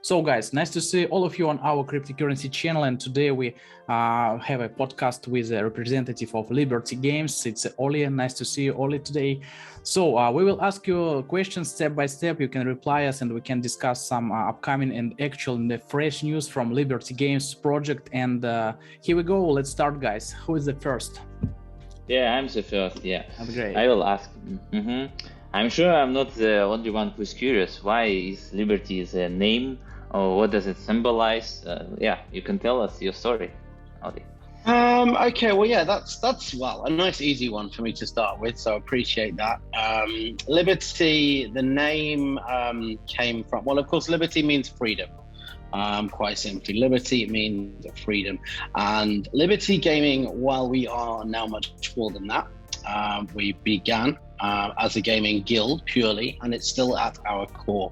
So guys, nice to see all of you on our cryptocurrency channel, and today we have a podcast with a representative of Liberty Games. It's Oli. Nice to see you, Oli, today. So we will ask you questions step by step. You can reply us and we can discuss some upcoming and actual and fresh news from Liberty Games project. And here we go. Let's start, guys. Who is the first? Yeah, I'm the first. Yeah, that's great. I will ask. I'm sure I'm not the only one who's curious. Why is Liberty a name, or what does it symbolize? Yeah, you can tell us your story, Adi. Okay, well, yeah, that's a nice easy one for me to start with, so I appreciate that. Liberty, the name came from, well, of course, liberty means freedom. Quite simply, liberty means freedom, and Liberty Gaming, while we are now much more than that, we began as a gaming guild purely, and it's still at our core.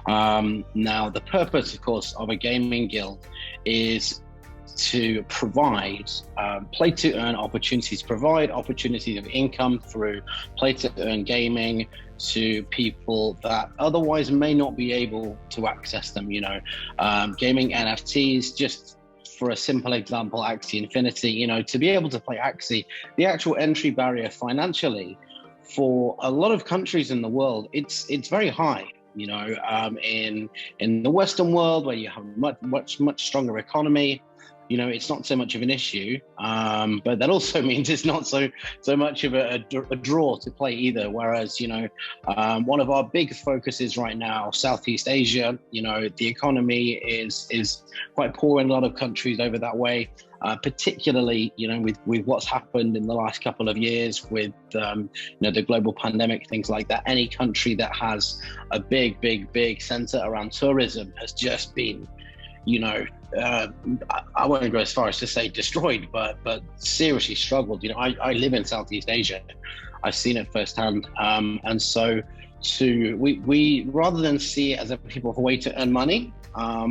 Now, the purpose, of course, of a gaming guild is to provide play-to-earn opportunities, provide opportunities of income through play-to-earn gaming to people that otherwise may not be able to access them. You know, gaming NFTs, just for a simple example, Axie Infinity, you know, to be able to play Axie, the actual entry barrier financially for a lot of countries in the world, it's very high. You know, in the Western world, where you have much stronger economy, you know, it's not so much of an issue, but that also means it's not so much of a draw to play either. Whereas, you know, one of our big focuses right now, Southeast Asia, you know, the economy is quite poor in a lot of countries over that way, particularly, you know, with what's happened in the last couple of years with, you know, the global pandemic, things like that. Any country that has a big center around tourism has just been, you know, I won't go as far as to say destroyed, but seriously struggled. You know, I live in Southeast Asia. I've seen it firsthand. And so we rather than see it as a people for way to earn money,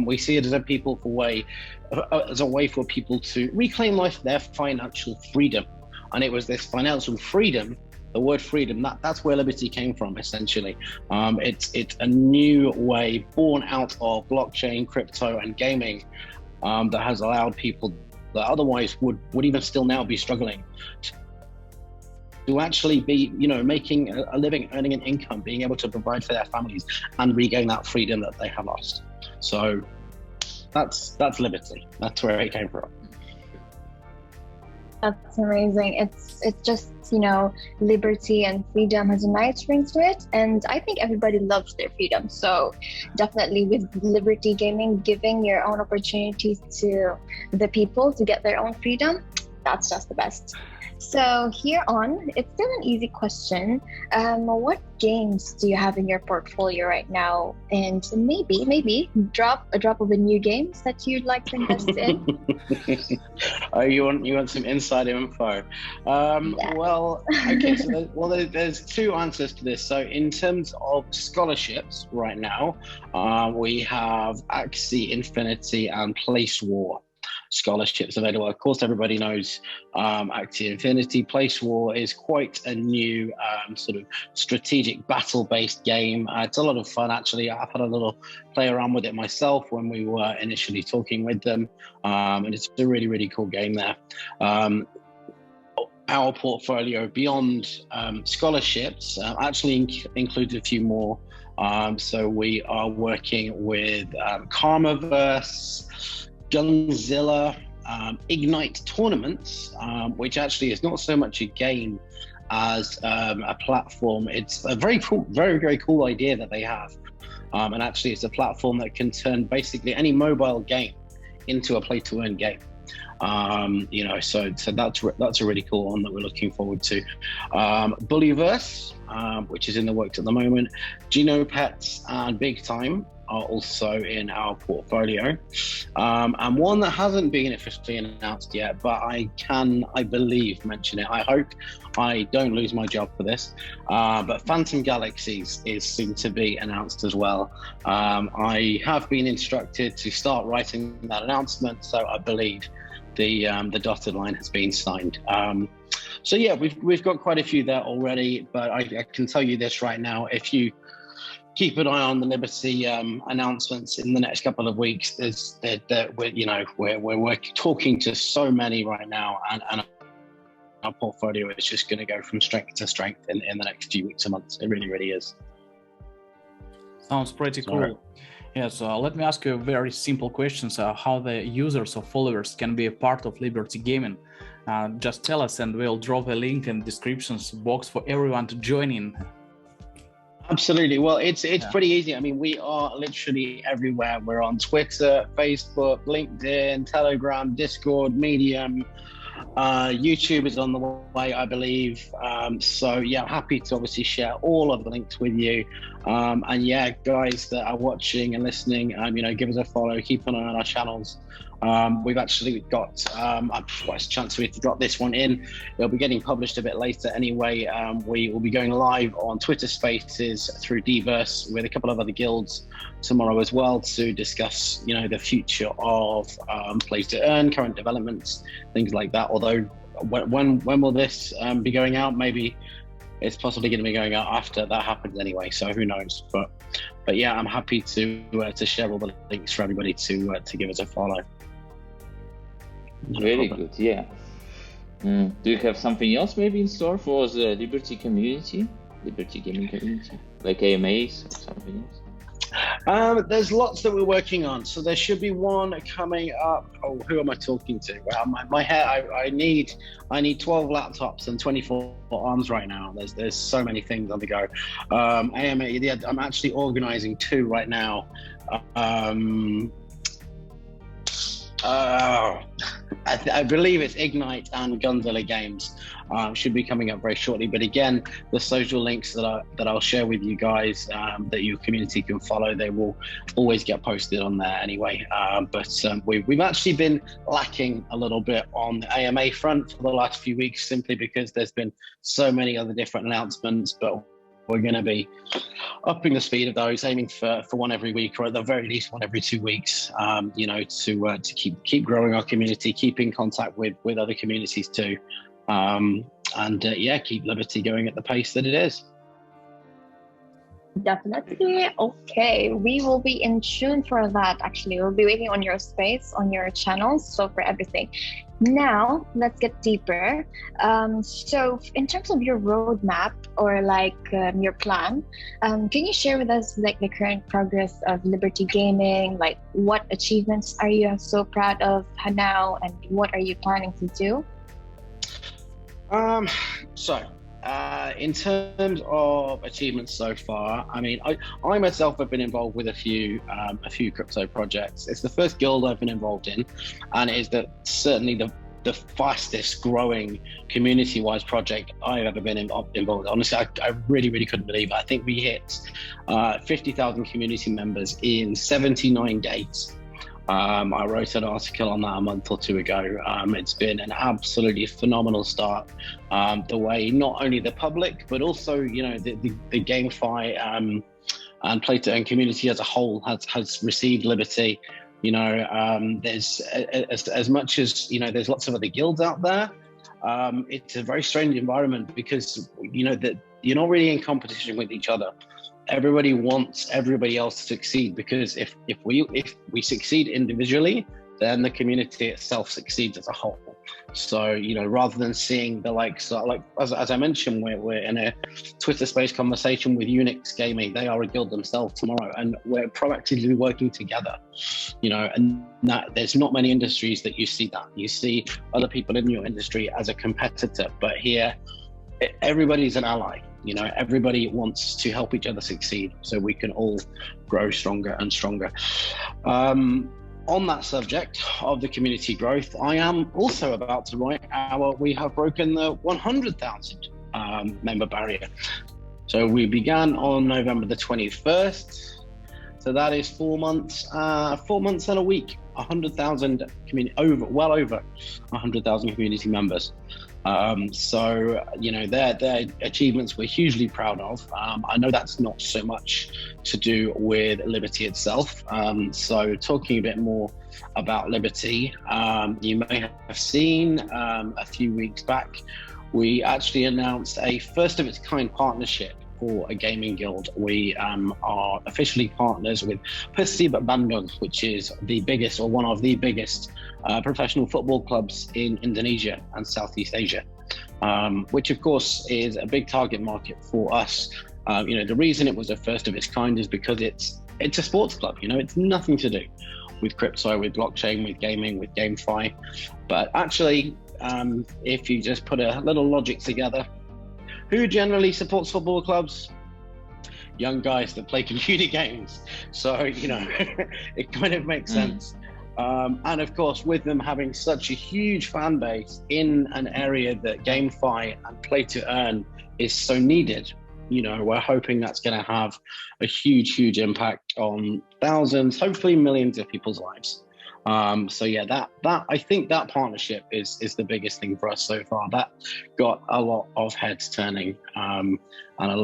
we see it as a way for people to reclaim their financial freedom. And it was this financial freedom, the word freedom, that's where Liberty came from, essentially. It's a new way born out of blockchain, crypto, and gaming that has allowed people that otherwise would even still now be struggling to actually be, you know, making a living, earning an income, being able to provide for their families and regain that freedom that they have lost. So that's Liberty. That's where it came from. That's amazing. It's just, you know, liberty and freedom has a nice ring to it. And I think everybody loves their freedom. So definitely with Liberty Gaming, giving your own opportunities to the people to get their own freedom, that's just the best. So here on, it's still an easy question. What games do you have in your portfolio right now? And maybe drop of the new games that you'd like to invest in. Oh, you want some inside info? Yeah. Well, okay. So there's two answers to this. So in terms of scholarships, right now, we have Axie Infinity and Place War scholarships available. Of course, everybody knows Axie Infinity. Place War is quite a new sort of strategic battle-based game. It's a lot of fun, actually. I've had a little play around with it myself when we were initially talking with them, and it's a really cool game there. Our portfolio beyond scholarships actually includes a few more. So we are working with Karmaverse, Gunzilla, Ignite tournaments, which actually is not so much a game as a platform. It's a very cool idea that they have, and actually it's a platform that can turn basically any mobile game into a play-to-earn game. You know, so that's a really cool one that we're looking forward to. Bullyverse, which is in the works at the moment. Genopets and Big Time are also in our portfolio, and one that hasn't been officially announced yet, but I believe mention it. I hope I don't lose my job for this, but Phantom Galaxies is soon to be announced as well. I have been instructed to start writing that announcement, so I believe the dotted line has been signed. So yeah, we've got quite a few there already, but I can tell you this right now: if you keep an eye on the Liberty announcements in the next couple of weeks. We're talking to so many right now, and our portfolio is just going to go from strength to strength in the next few weeks and months. It really, really is. Sounds pretty cool. Yes, let me ask you a very simple question. How the users or followers can be a part of Liberty Gaming? Just tell us, and we'll drop a link in the descriptions box for everyone to join in. Absolutely. Well, it's pretty easy. I mean, we are literally everywhere. We're on Twitter, Facebook, LinkedIn, Telegram, Discord, Medium. YouTube is on the way, I believe. So yeah, I'm happy to obviously share all of the links with you. And yeah, guys that are watching and listening, give us a follow, keep an eye on our channels. We've actually got, I've got a chance for me to drop this one in. It'll be getting published a bit later anyway. We will be going live on Twitter Spaces through Dverse with a couple of other guilds tomorrow as well to discuss, the future of play to earn, current developments, things like that. Although, when will this be going out? Maybe it's possibly going to be going out after that happens anyway. So who knows? But yeah, I'm happy to share all the links for everybody to give us a follow. Very good, yeah. Do you have something else maybe in store for the Liberty community, Liberty gaming community, like AMAs or something else? There's lots that we're working on. So there should be one coming up. Oh, who am I talking to? Well, my hair. I need 12 laptops and 24 arms right now. There's so many things on the go. AMA. Yeah, I'm actually organizing 2 right now. I believe it's Ignite and Gunzilla Games should be coming up very shortly. But again, the social links that I'll share with you guys that your community can follow, they will always get posted on there anyway. But we've actually been lacking a little bit on the AMA front for the last few weeks, simply because there's been so many other different announcements. But we're going to be upping the speed of those, aiming for one every week, or at the very least one every 2 weeks, to keep growing our community, keep in contact with other communities too, and keep Liberty going at the pace that it is. Definitely. Okay, we will be in tune for that. Actually, we'll be waiting on your space, on your channels, so for everything. Now let's get deeper. So in terms of your roadmap or your plan, can you share with us the current progress of Liberty Gaming? Like, what achievements are you so proud of now, and what are you planning to do? In terms of achievements so far, I mean, I myself have been involved with a few crypto projects. It's the first guild I've been involved in, and it is certainly the fastest growing community-wise project I've ever been involved in. Honestly, I really, really couldn't believe it. I think we hit 50,000 community members in 79 days. I wrote an article on that a month or 2 ago. It's been an absolutely phenomenal start. The way not only the public, but also the GameFi and play to earn community as a whole has received Liberty. There's as much as there's lots of other guilds out there. It's a very strange environment because that you're not really in competition with each other. Everybody wants everybody else to succeed, because if we succeed individually, then the community itself succeeds as a whole. So rather than seeing the likes, as I mentioned, we're in a Twitter space conversation with Unix Gaming. They are a guild themselves tomorrow, and we're proactively working together. And that there's not many industries that you see that. You see other people in your industry as a competitor, but here everybody's an ally. Everybody wants to help each other succeed, so we can all grow stronger and stronger. On that subject of the community growth, I am also about to write we have broken the 100,000 member barrier. So we began on November the 21st. So that is 4 months, 4 months and a week, 100,000 well over 100,000 community members. They're achievements we're hugely proud of. I know that's not so much to do with Liberty itself. So talking a bit more about Liberty, you may have seen a few weeks back, we actually announced a first of its kind partnership for a gaming guild. We are officially partners with Persib Bandung, which is the biggest or one of the biggest professional football clubs in Indonesia and Southeast Asia, which of course is a big target market for us. The reason it was a first of its kind is because it's a sports club. It's nothing to do with crypto, with blockchain, with gaming, with GameFi. But actually, if you just put a little logic together, who generally supports football clubs? Young guys that play computer games. So, it kind of makes sense. And of course, with them having such a huge fan base in an area that GameFi and play to earn is so needed, we're hoping that's going to have a huge impact on thousands, hopefully millions of people's lives. So yeah, that I think that partnership is the biggest thing for us so far. That got a lot of heads turning, and a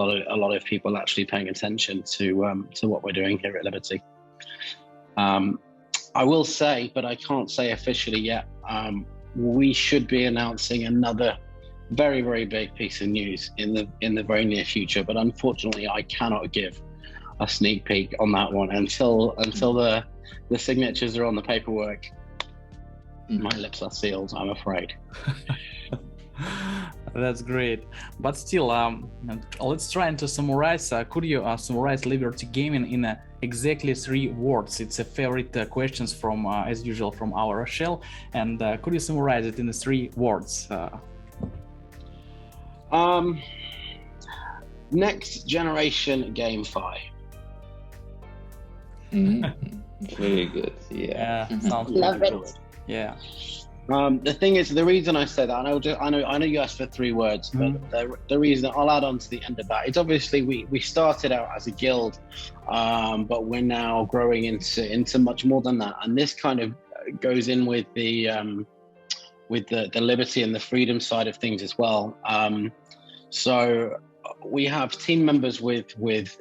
lot of people actually paying attention to what we're doing here at Liberty. I will say, but I can't say officially yet, we should be announcing another very big piece of news in the very near future. But unfortunately, I cannot give a sneak peek on that one until the signatures are on the paperwork. My lips are sealed, I'm afraid. That's great. But still, let's try to summarize. Could you summarize Liberty Gaming in exactly 3 words? It's a favorite questions from, as usual, from our Rochelle. And could you summarize it in the 3 words? Next generation GameFi. Very good. Yeah. Sounds Love really it. good. Yeah. The thing is, the reason I say that, I know you asked for 3 words, but the reason I'll add on to the end of that, it's obviously we started out as a guild, but we're now growing into much more than that, and this kind of goes in with the liberty and the freedom side of things as well. So we have team members with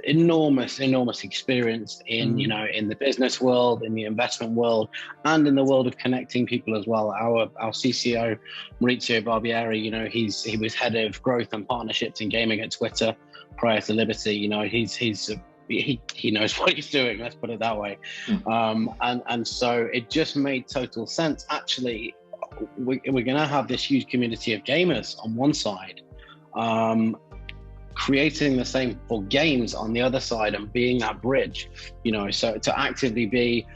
enormous experience in in the business world, in the investment world, and in the world of connecting people as well. Our CCO Maurizio Barbieri, he was head of growth and partnerships in gaming at Twitter prior to Liberty. He knows what he's doing, let's put it that way. And so it just made total sense. Actually, we're going to have this huge community of gamers on one side, creating the same for games on the other side, and being that bridge, so to actively be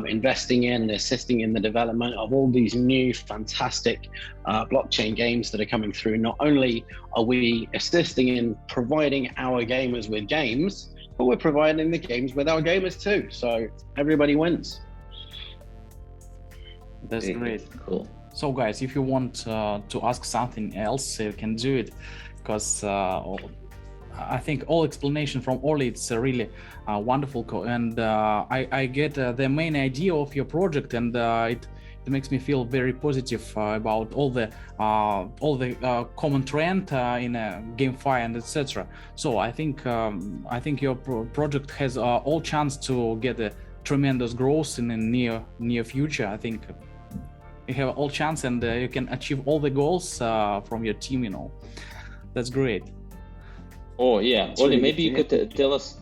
investing in and assisting in the development of all these new fantastic blockchain games that are coming through. Not only are we assisting in providing our gamers with games, but we're providing the games with our gamers too. So everybody wins. That's great. Cool. So guys, if you want to ask something else, you can do it, because I think all explanation from Oli, it's really wonderful, and I get the main idea of your project, and it makes me feel very positive about all the common trend in GameFi and etc. So I think your project has all chance to get a tremendous growth in the near future. I think you have all chance, and you can achieve all the goals from your team. That's great. Oh yeah, Oli, maybe you could tell us.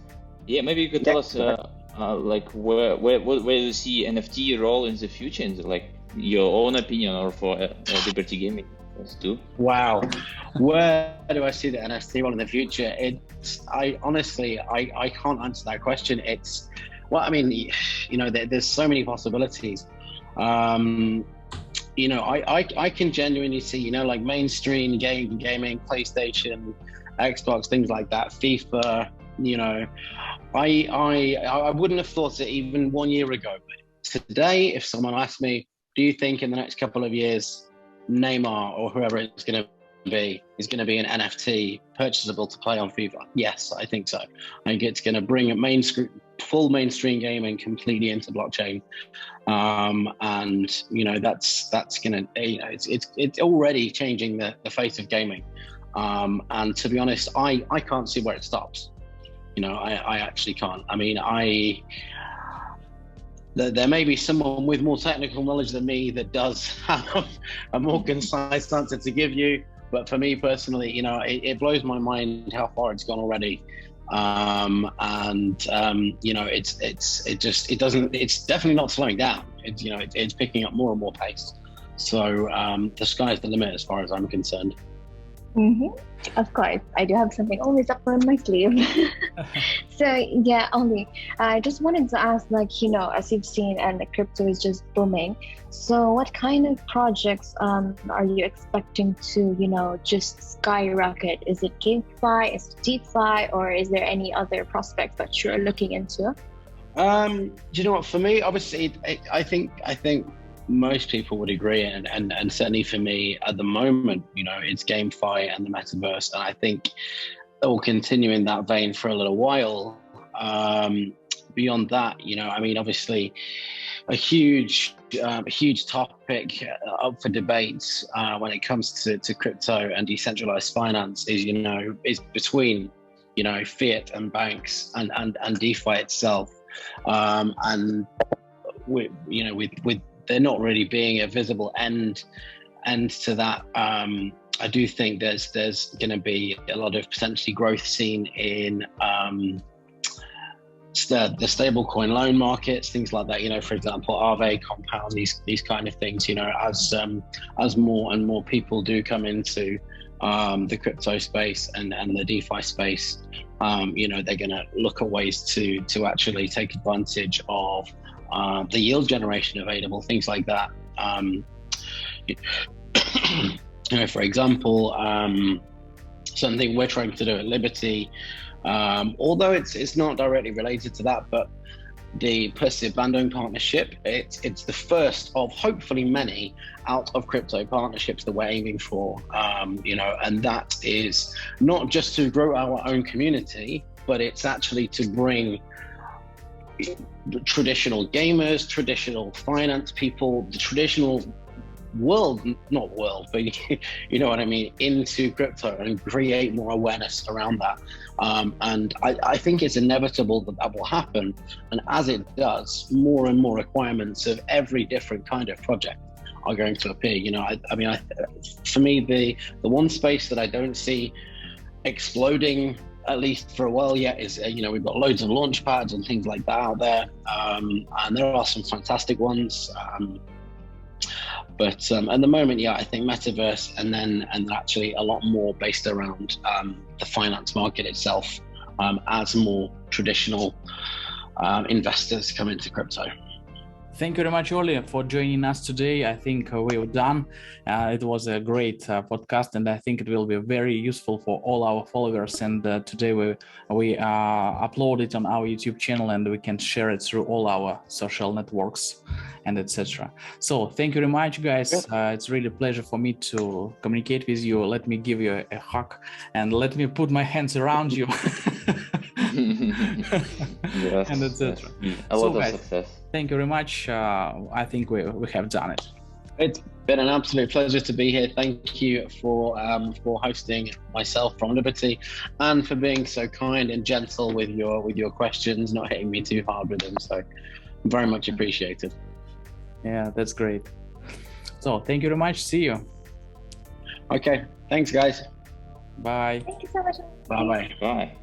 Yeah, maybe you could tell us like where do you see NFT role in the future, in like your own opinion, or for Liberty Gaming too? Wow, where do I see the NFT role in the future? I honestly can't answer that question. There's so many possibilities. I can genuinely see, like mainstream gaming, PlayStation, Xbox, things like that, FIFA. I wouldn't have thought it even 1 year ago. But today, if someone asked me, do you think in the next couple of years, Neymar or whoever it's going to be is going to be an NFT purchasable to play on FIFA? Yes, I think so. I think it's going to bring full mainstream gaming completely into blockchain, and that's going to it's already changing the face of gaming. And to be honest, I can't see where it stops. I actually can't. I mean, there may be someone with more technical knowledge than me that does have a more concise answer to give you. But for me personally, it blows my mind how far it's gone already. It's definitely not slowing down. It's picking up more and more pace. So the sky's the limit as far as I'm concerned. Mm-hmm. Of course, I do have something always up on my sleeve. So yeah, Oli, I just wanted to ask, as you've seen, and the crypto is just booming. So what kind of projects are you expecting to, just skyrocket? Is it GameFi, is it DeFi, or is there any other prospects that you're looking into? Do you know what? For me, obviously, I think most people would agree, and certainly for me at the moment, it's GameFi and the metaverse, and I think it will continue in that vein for a little while. Beyond that, obviously, a huge topic up for debates when it comes to crypto and decentralized finance is between fiat and banks and DeFi itself, and with there not really being a visible end to that. I do think there's going to be a lot of potentially growth seen in the stablecoin loan markets, things like that. For example, Aave, Compound, these kind of things. As more and more people do come into the crypto space and the DeFi space, they're going to look at ways to actually take advantage of the yield generation available, things like that. For example, something we're trying to do at Liberty, although it's not directly related to that, but the Perseid Bandung partnership, it's the first of hopefully many out of crypto partnerships that we're aiming for, and that is not just to grow our own community, but it's actually to bring traditional gamers, traditional finance people, the traditional not world, but you know what I mean, into crypto and create more awareness around that. And I think it's inevitable that will happen. And as it does, more and more requirements of every different kind of project are going to appear. For me, the one space that I don't see exploding, at least for a while yet, is we've got loads of launch pads and things like that out there, and there are some fantastic ones, but at the moment, I think metaverse and actually a lot more based around the finance market itself, as more traditional investors come into crypto. Thank you very much, Oli, for joining us today. I think we were done. It was a great podcast, and I think it will be very useful for all our followers. And today we upload it on our YouTube channel, and we can share it through all our social networks and etc. So thank you very much, guys. It's really a pleasure for me to communicate with you. Let me give you a hug, and let me put my hands around you. Yes, and etc. A lot of success. Thank you very much. I think we have done it. It's been an absolute pleasure to be here. Thank you for hosting myself from Liberty, and for being so kind and gentle with your questions, not hitting me too hard with them. So very much appreciated. Yeah, that's great. So thank you very much. See you. Okay. Thanks, guys. Bye. Thank you so much. Bye-bye. Bye.